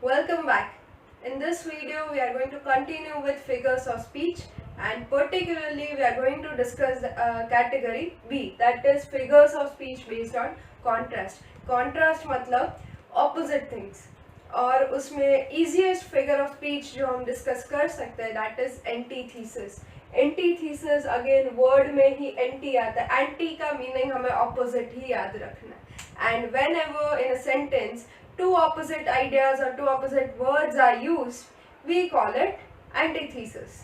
Welcome back. In this video, we are going to continue with figures of speech, and particularly we are going to discuss the category B, that is figures of speech based on contrast. Contrast मतलब opposite things. और उसमें easiest figure of speech जो हम discuss कर सकते हैं that is antithesis. Antithesis again word में ही anti आता है. Anti का meaning हमें opposite ही याद रखना है. And whenever in a sentence two opposite ideas or two opposite words are used, we call it antithesis.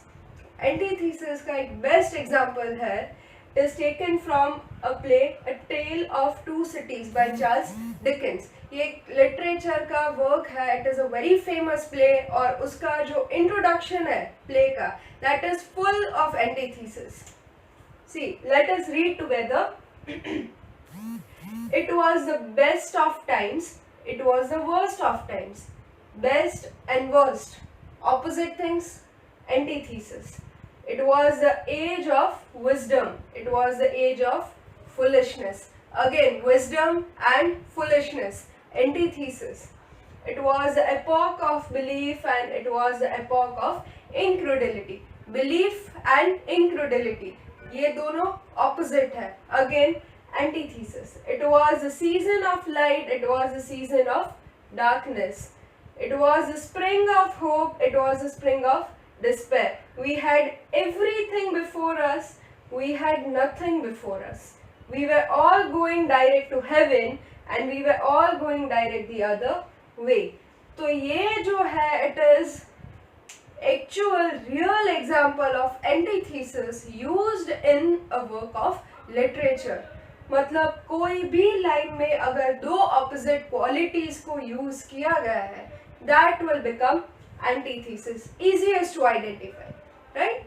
Antithesis का एक best example है is taken from a play A Tale of Two Cities by Charles Dickens. ये एक literature का work है. It is a very famous play और उसका जो introduction है play का that is full of antithesis. See, let us read together. It was the best of times. It was the worst of times. Best and worst. Opposite things, antithesis. It was the age of wisdom. It was the age of foolishness. Again, wisdom and foolishness. Antithesis. It was the epoch of belief and it was the epoch of incredulity. Belief and incredulity. ये दोनों opposite है. Again, antithesis. It was the season of light, it was the season of darkness. It was the spring of hope, it was the spring of despair. We had everything before us, we had nothing before us. We were all going direct to heaven and we were all going direct the other way. तो ये जो है, it is actual real example of antithesis used in a work of literature. मतलब कोई भी line में अगर दो ऑपोजिट क्वालिटीज को यूज किया गया है that will become antithesis. Easiest to identify, right.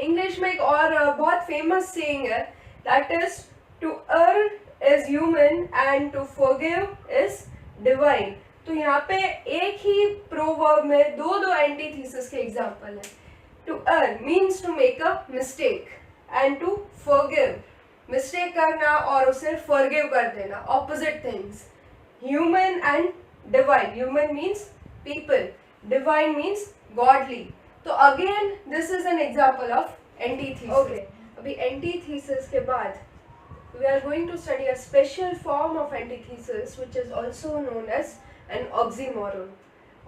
English में एक और बहुत फेमस सेइंग है that is to err is human and to forgive is divine. तो यहाँ पे एक ही प्रोवर्ब में दो एंटीथीसिस के एग्जांपल है. To err means to make a mistake and to forgive mistake करना और उसे फॉरगिव कर देना. Opposite things. Human and divine. Human means people, divine means godly. तो again this is an example of antithesis. Okay, अभी antithesis के बाद we are going to study a special form of antithesis which is also known as an oxymoron.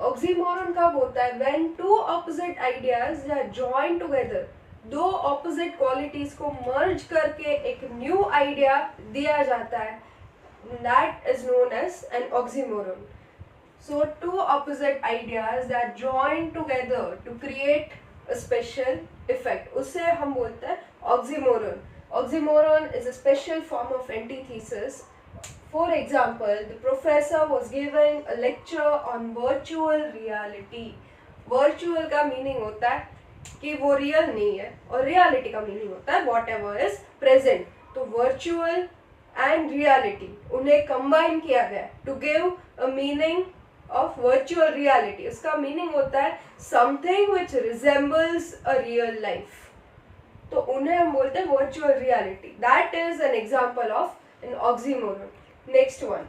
Oxymoron कब होता है? When two opposite ideas are joined together. दो opposite qualities को merge करके एक न्यू आइडिया दिया जाता है. That is known as an oxymoron. So two opposite ideas that join together to create a special effect, उससे हम बोलते हैं oxymoron. Oxymoron is a special form of antithesis. For example, the professor was giving a lecture on virtual reality. Virtual का meaning होता है कि वो real नहीं है और रियलिटी का मीनिंग होता है वॉट एवर इज प्रेजेंट. तो वर्चुअल एंड रियलिटी उन्हें कंबाइन किया गया to give a meaning of virtual reality. उसका मीनिंग होता है something which resembles a real life. तो उन्हें हम बोलते हैं virtual reality. That is an example of an oxymoron. Next one,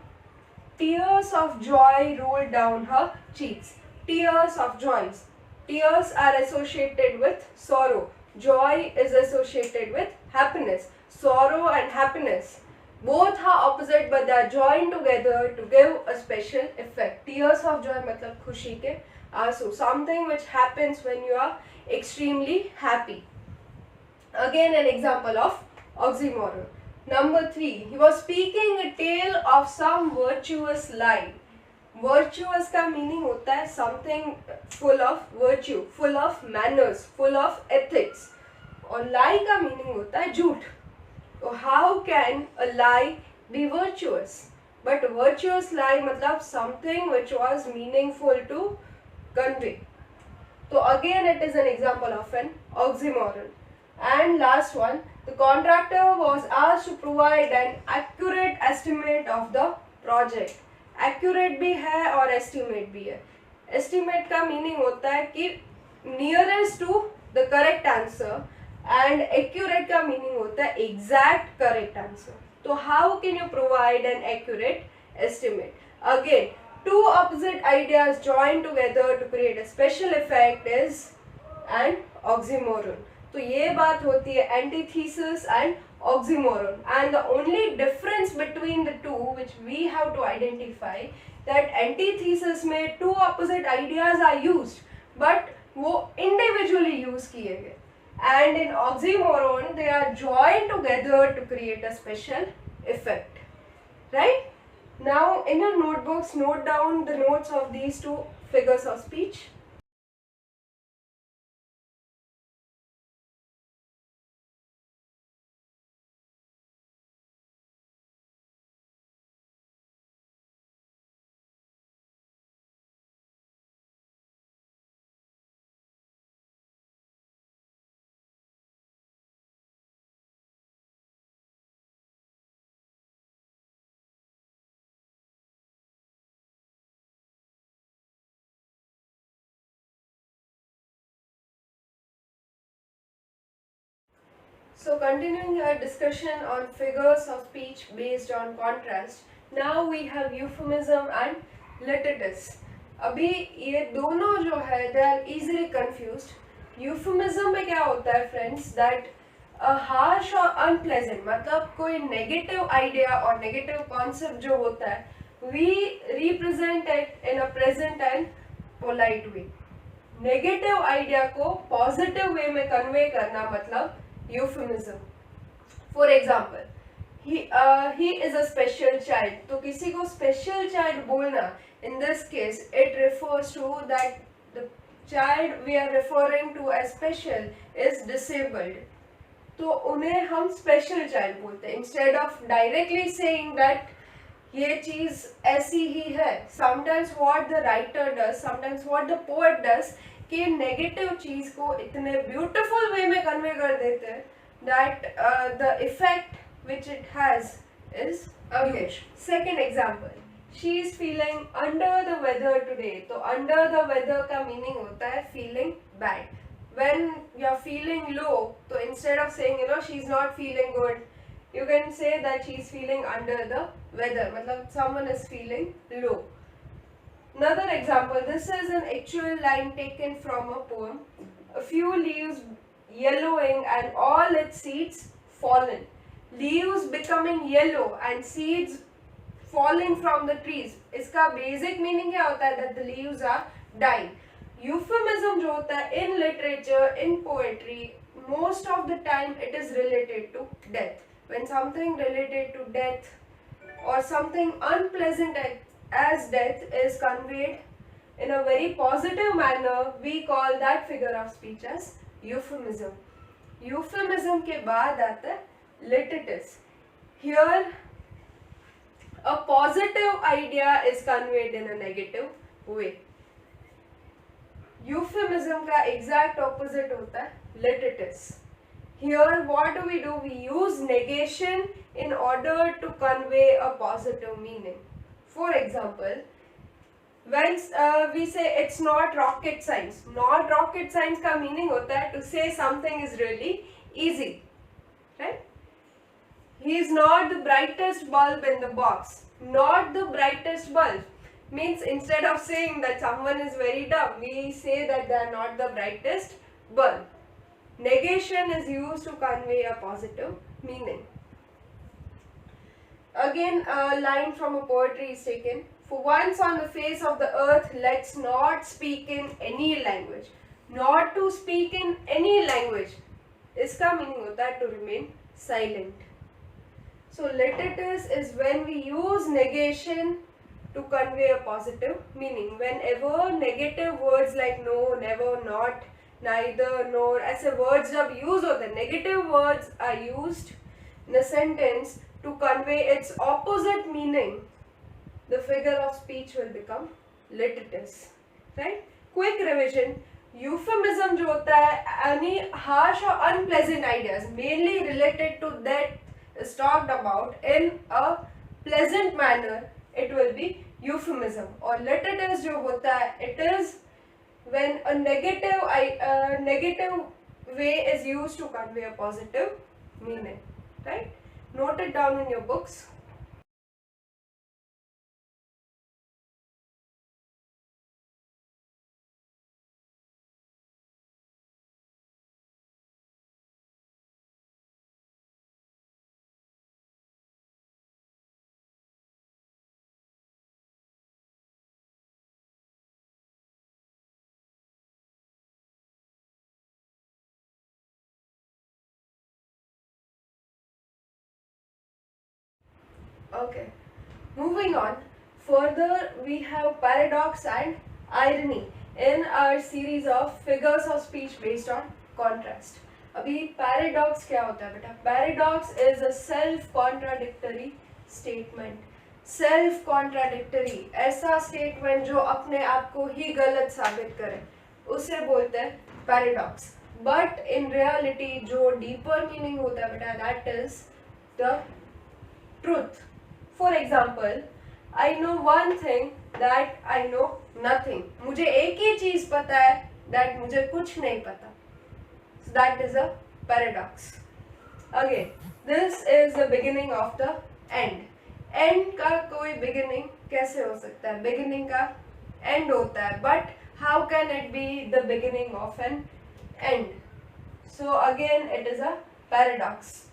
tears of joy rolled down her cheeks. Tears of joys. Tears are associated with sorrow. Joy is associated with happiness. Sorrow and happiness both are opposite but they are joined together to give a special effect. Tears of joy मतलब खुशी के आंसू. Something which happens when you are extremely happy. Again an example of oxymoron. Number 3, he was speaking a tale of some virtuous lie. Virtuous का meaning होता है something full of virtue, full of manners, full of ethics. और lie का meaning होता है झूठ. तो how can a lie be virtuous? But virtuous lie मतलब something which was meaningful to convey. तो again it is an example of an oxymoron. And last one, the contractor was asked to provide an accurate estimate of the project. Accurate भी है और estimate भी है. Estimate का meaning होता है कि nearest to the correct answer and accurate का मीनिंग होता है एग्जैक्ट करेक्ट आंसर. तो how can you provide an accurate estimate? Again, two opposite ideas join together to create a special effect is an oxymoron. तो ये बात होती है antithesis and oxymoron, and the only difference between the two which we have to identify that antithesis में two opposite ideas are used but वो individually use किए गए, and in oxymoron they are joined together to create a special effect, right? Now in your notebooks note down the notes of these two figures of speech. So continuing our discussion on figures of speech based on contrast, now we have euphemism and lititus. अभी ये दोनों जो है they are easily confused. Euphemism में क्या होता है friends, that a harsh or unpleasant मतलब कोई negative idea और negative concept जो होता है we represent it in a present and polite way. Negative idea को positive way में convey करना मतलब euphemism. For example, he is a special child. तो किसी को special child बोलना, in this case it refers to that the child we are referring to as special is disabled. तो उन्हें हम special child बोलते हैं instead of directly saying that ये चीज़ ऐसी ही है. Sometimes what the writer does, sometimes what the poet does, कि negative चीज को इतने ब्यूटिफुल वे में कन्वे कर देते हैं that the effect which it has is huge. Second example, she is feeling under the weather today. तो under the weather का मीनिंग होता है feeling bad. when you are feeling low, so instead of saying she is not feeling good, you can say that she is feeling under the weather, matlab someone is feeling low. Another example, this is an actual line taken from a poem. A few leaves yellowing and all its seeds fallen. Leaves becoming yellow and seeds falling from the trees. इसका basic meaning क्या होता है? That the leaves are dying. Euphemism जो होता है in literature, in poetry, most of the time it is related to death. When something related to death or something unpleasant as death is conveyed in a very positive manner, we call that figure of speech as euphemism. Euphemism के बाद आता है lititus. Here a positive idea is conveyed in a negative way. Euphemism का exact opposite होता है lititus. Here what do? We use negation in order to convey a positive meaning. For example, when we say it's not rocket science, not rocket science का meaning होता है to say something is really easy, right? He is not the brightest bulb in the box. Not the brightest bulb means instead of saying that someone is very dumb, we say that they are not the brightest bulb. Negation is used to convey a positive meaning. Again, a line from a poetry is taken. For once on the face of the earth, let's not speak in any language. Not to speak in any language. इसका meaning होता है to remain silent. So lititus is when we use negation to convey a positive meaning. Whenever negative words like no, never, not, neither, nor ऐसे words जब use होते हैं, negative words are used in a sentence to convey its opposite meaning, the figure of speech will become lititus, right? Quick revision. Euphemism जो होता है any harsh or unpleasant ideas mainly related to that is talked about in a pleasant manner, it will be euphemism. और lititus जो होता है it is when a negative way is used to convey a positive meaning, right? Note it down in your books. Okay. Moving on, further we have paradox and irony in our series of figures of speech based on contrast. अभी paradox क्या होता है बेटा? Paradox is a self-contradictory statement. Self-contradictory ऐसा statement जो अपने आप को ही गलत साबित करे, उसे बोलते हैं paradox. But in reality जो deeper meaning होता है बेटा, that is the truth. For example, I know one thing that I know nothing. मुझे एक ही चीज पता है that मुझे कुछ नहीं पता. So that is a paradox. Again, this is the beginning of the end. End का कोई beginning कैसे हो सकता है? Beginning का end होता है, but how can it be the beginning of an end? So again, it is a paradox.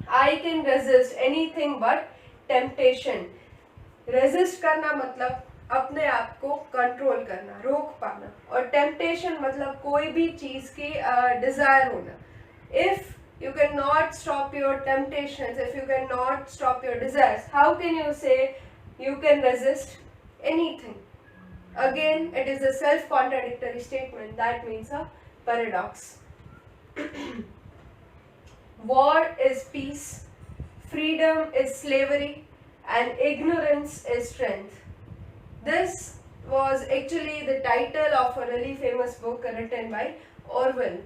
I can resist anything but temptation. Resist करना मतलब अपने आप को कंट्रोल करना, रोक पाना, और temptation मतलब कोई भी चीज की desire होना. If you cannot stop your temptations, if you cannot stop your desires, how can you say you can resist anything? Again, it is a self-contradictory statement. That means a paradox. War is peace, freedom is slavery, and ignorance is strength. This was actually the title of a really famous book written by Orwell.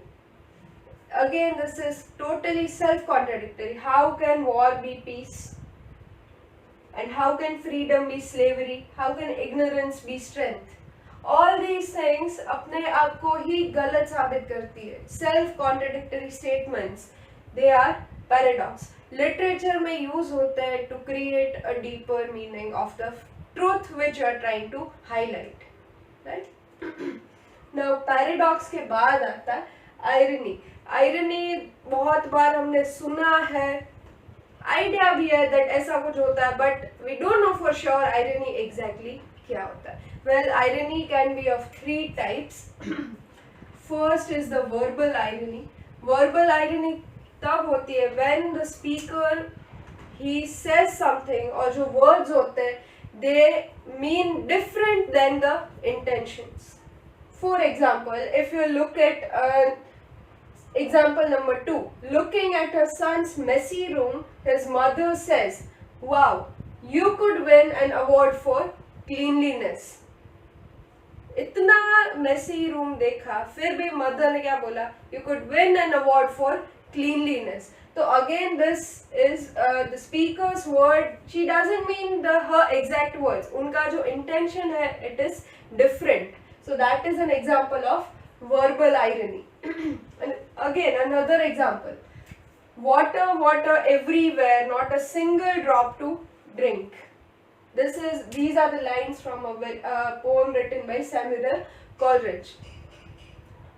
Again, this is totally self-contradictory. How can war be peace? And how can freedom be slavery? How can ignorance be strength? All these things अपने आप को ही गलत साबित करती है. Self-contradictory statements. They are paradox. Literature में use होते हैं to create a deeper meaning of the truth which you are trying to highlight, right? Now paradox के बाद आता है irony. Irony बहुत बार हमने सुना है, idea भी है that ऐसा कुछ होता है, but we don't know for sure irony exactly क्या होता है. Well, irony can be of three types. First is the verbal irony. Verbal irony तब होती है when the speaker he says something और जो words होते हैं they mean different than the intentions. For example, if you look at example number 2, looking at her son's messy room, his mother says, "Wow, you could win an award for cleanliness." इतना messy room देखा, फिर भी mother ने क्या बोला? You could win an award for cleanliness. So again, this is the speaker's word. She doesn't mean her exact words. उनका जो intention है, it is different. So that is an example of verbal irony. And again, another example. Water, water everywhere, not a single drop to drink. These are the lines from a poem written by Samuel Coleridge.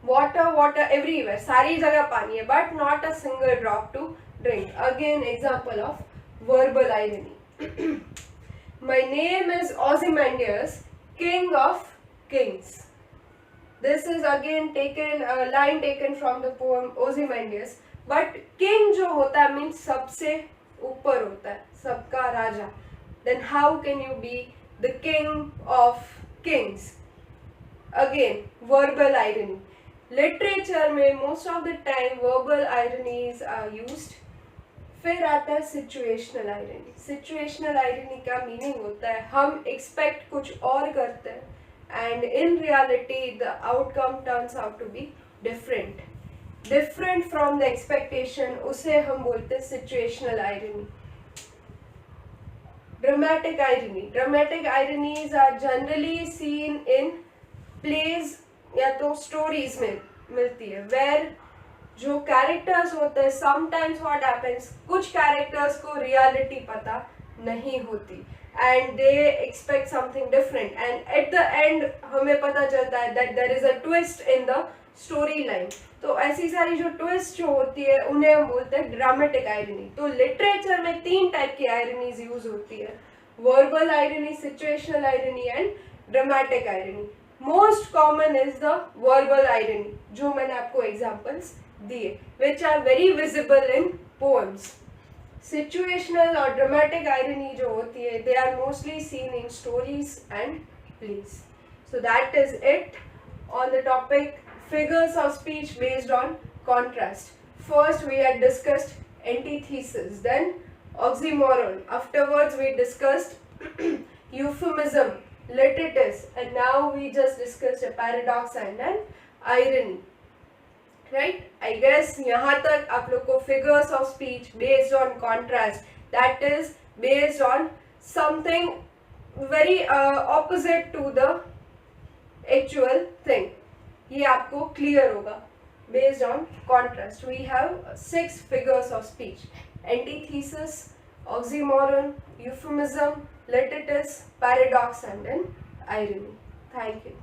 Water, water everywhere, सारी जगह पानी है, but not a single drop to drink. Again, example of verbal irony. My name is Ozymandias, king of kings. This is again taken a line taken from the poem Ozymandias. But king जो होता है means सबसे ऊपर होता है, सबका राजा. Then how can you be the king of kings? Again, verbal irony. Literature में most of the time verbal ironies are used. फिर आता है situational irony. Situational irony का meaning होता है हम expect कुछ और करते हैं and in reality the outcome turns out to be different from the expectation. उसे हम बोलते हैं situational irony. Dramatic irony. Dramatic ironies are generally seen in plays या तो स्टोरीज में मिलती है where जो कैरेक्टर्स होते हैं sometimes what happens, कुछ कैरेक्टर्स को रियलिटी पता नहीं होती and they expect something different and at the end हमें पता चलता है that there is a twist in the storyline. तो ऐसी सारी जो ट्विस्ट जो होती है उन्हें हम बोलते हैं ड्रामेटिक आयरनी. तो लिटरेचर में 3 टाइप की आयरनीज यूज होती है, verbal irony, situational irony and dramatic irony. Most common is the verbal irony जो मैंने आपको एग्जांपल्स दिए which are very visible in poems. Situational और ड्रामेटिक आयरनी जो होती है, they are mostly seen in stories and plays. So that is it on the topic figures of speech based on contrast. First we had discussed antithesis, then oxymoron. Afterwards we discussed euphemism, lititus, and now we just discussed a paradox and an irony. Right? I guess यहाँ तक आप लोग को figures of speech based on contrast, that is based on something very opposite to the actual thing, ये आपको clear होगा. Based on contrast, we have 6 figures of speech: antithesis, oxymoron, euphemism, lititus, paradox, and an irony. Thank you.